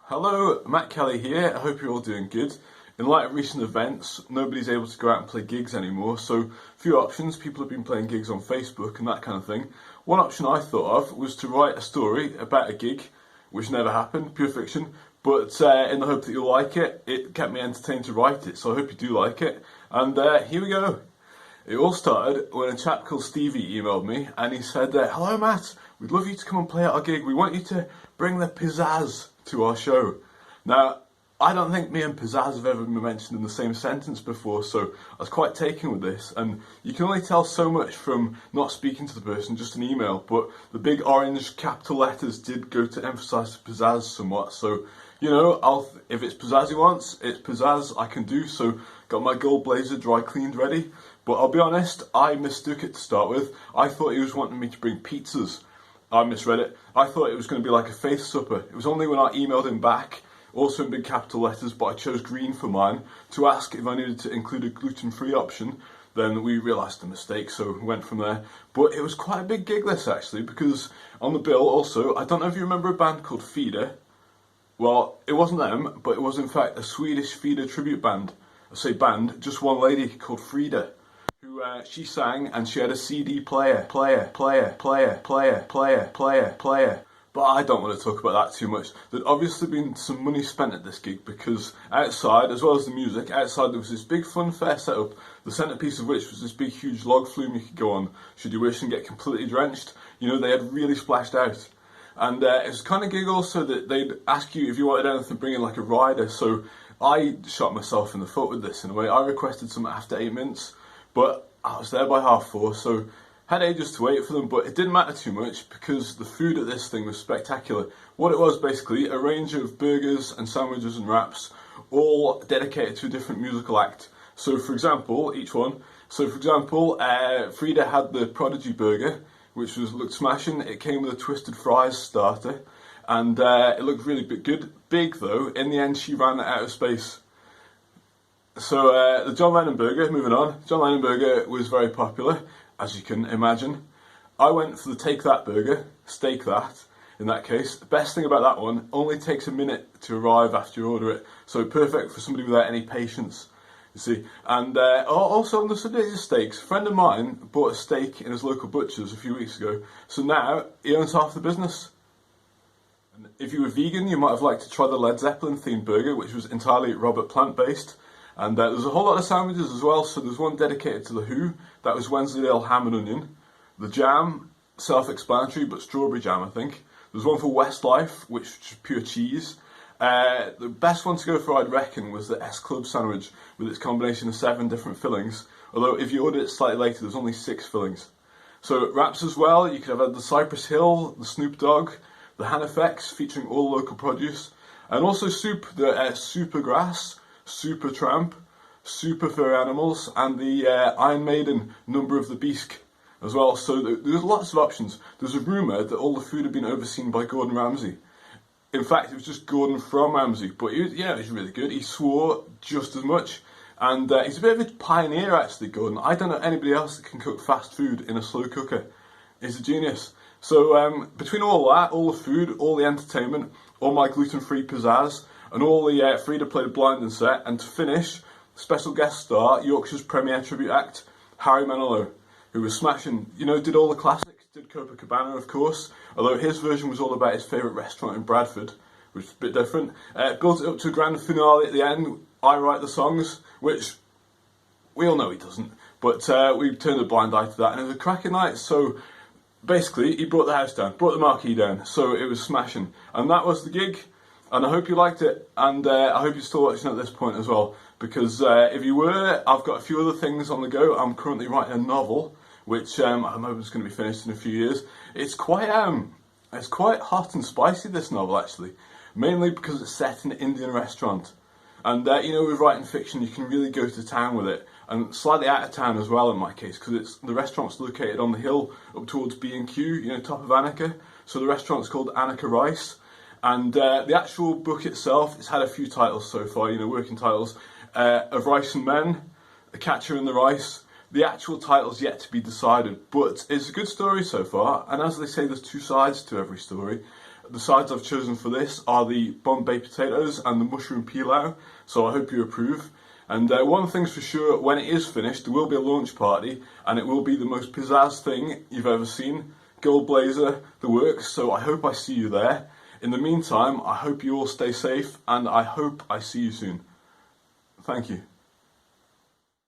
Hello, Matt Kelly here. I hope you're all doing good. In light of recent events, nobody's able to go out and play gigs anymore, so a few options. People have been playing gigs on Facebook and that kind of thing. One option I thought of was to write a story about a gig, which never happened, pure fiction, but in the hope that you'll like it. It kept me entertained to write it, so I hope you do like it. And here we go. It all started when a chap called Stevie emailed me and he said, "Hello Matt, we'd love you to come and play at our gig. We want you to bring the pizzazz to our show." Now, I don't think me and pizzazz have ever been mentioned in the same sentence before, so I was quite taken with this. And you can only tell so much from not speaking to the person, just an email, but the big orange capital letters did go to emphasise the pizzazz somewhat. So, you know, if it's pizzazz he wants, it's pizzazz I can do. So, got my gold blazer dry cleaned ready. But I'll be honest, I mistook it to start with. I thought he was wanting me to bring pizzas. I misread it. I thought it was going to be like a faith supper. It was only when I emailed him back, also in big capital letters, but I chose green for mine, to ask if I needed to include a gluten-free option. Then we realised the mistake, so we went from there. But it was quite a big gig this actually, because on the bill also, I don't know if you remember a band called Feeder. Well, it wasn't them, but it was in fact a Swedish Feeder tribute band. I say band, just one lady called Frida, who she sang and she had a CD player. But I don't want to talk about that too much. There'd obviously been some money spent at this gig because outside, as well as the music, outside there was this big fun fair setup, the centrepiece of which was this big huge log flume you could go on should you wish and get completely drenched. You know, they had really splashed out. And it was the kind of gig also that they'd ask you if you wanted anything, bring in like a rider. So I shot myself in the foot with this in a way. I requested some after 8 minutes, but I was there by 4:30, so had ages to wait for them, but it didn't matter too much because the food at this thing was spectacular. What it was basically, a range of burgers and sandwiches and wraps, all dedicated to a different musical act. So for example, Frida had the Prodigy burger, which looked smashing. It came with a twisted fries starter, and it looked really good. Big though, in the end she ran out of space. So the John Lennon burger, moving on, John Lennon burger was very popular, as you can imagine. I went for the Take That burger, steak that, in that case. The best thing about that one, only takes a minute to arrive after you order it, so perfect for somebody without any patience, you see. And also on the subject of steaks, a friend of mine bought a steak in his local butcher's a few weeks ago, so now he owns half the business. And if you were vegan, you might have liked to try the Led Zeppelin themed burger, which was entirely Robert Plant based. And there's a whole lot of sandwiches as well, so there's one dedicated to The Who, that was Wensleydale ham and onion. The jam, self-explanatory, but strawberry jam I think. There's one for Westlife, which is pure cheese. The best one to go for I'd reckon was the S Club sandwich, with its combination of 7 different fillings, although if you ordered it slightly later there's only 6 fillings. So wraps as well, you could have had the Cypress Hill, the Snoop Dogg, the Hannafex featuring all local produce, and also soup, the Super Grass, Super Tramp, Super Fur Animals, and the Iron Maiden Number of the Beast as well. So there's lots of options. There's a rumour that all the food had been overseen by Gordon Ramsay. In fact, it was just Gordon from Ramsay, but he was really good. He swore just as much, and he's a bit of a pioneer actually, Gordon. I don't know anybody else that can cook fast food in a slow cooker. He's a genius. So between all that, all the food, all the entertainment, all my gluten-free pizzazz, and all the Frida played a blinding set, and to finish, special guest star, Yorkshire's premier tribute act, Harry Manilow, who was smashing, you know, did all the classics, did Copacabana of course, although his version was all about his favourite restaurant in Bradford, which is a bit different. Built it up to a grand finale at the end, I write the songs, which we all know he doesn't, but we turned a blind eye to that, and it was a cracking night. So basically, he brought the house down, brought the marquee down, so it was smashing, and that was the gig. And I hope you liked it, and I hope you're still watching at this point as well, because if you were, I've got a few other things on the go. I'm currently writing a novel, which I'm hoping is going to be finished in a few years. It's quite hot and spicy, this novel actually, mainly because it's set in an Indian restaurant. And you know, with writing fiction, you can really go to town with it, and slightly out of town as well in my case, because the restaurant's located on the hill up towards B&Q, you know, top of Annika. So the restaurant's called Annika Rice. And the actual book itself, it's had a few titles so far, you know, working titles. Of Rice and Men, A Catcher in the Rice. The actual title's yet to be decided, but it's a good story so far, and as they say, there's 2 sides to every story. the sides I've chosen for this are the Bombay potatoes and the mushroom pilau, so I hope you approve. And one thing's for sure, when it is finished, there will be a launch party, and it will be the most pizzazz thing you've ever seen. Gold blazer, the works, so I hope I see you there. In the meantime, I hope you all stay safe, and I hope I see you soon. Thank you.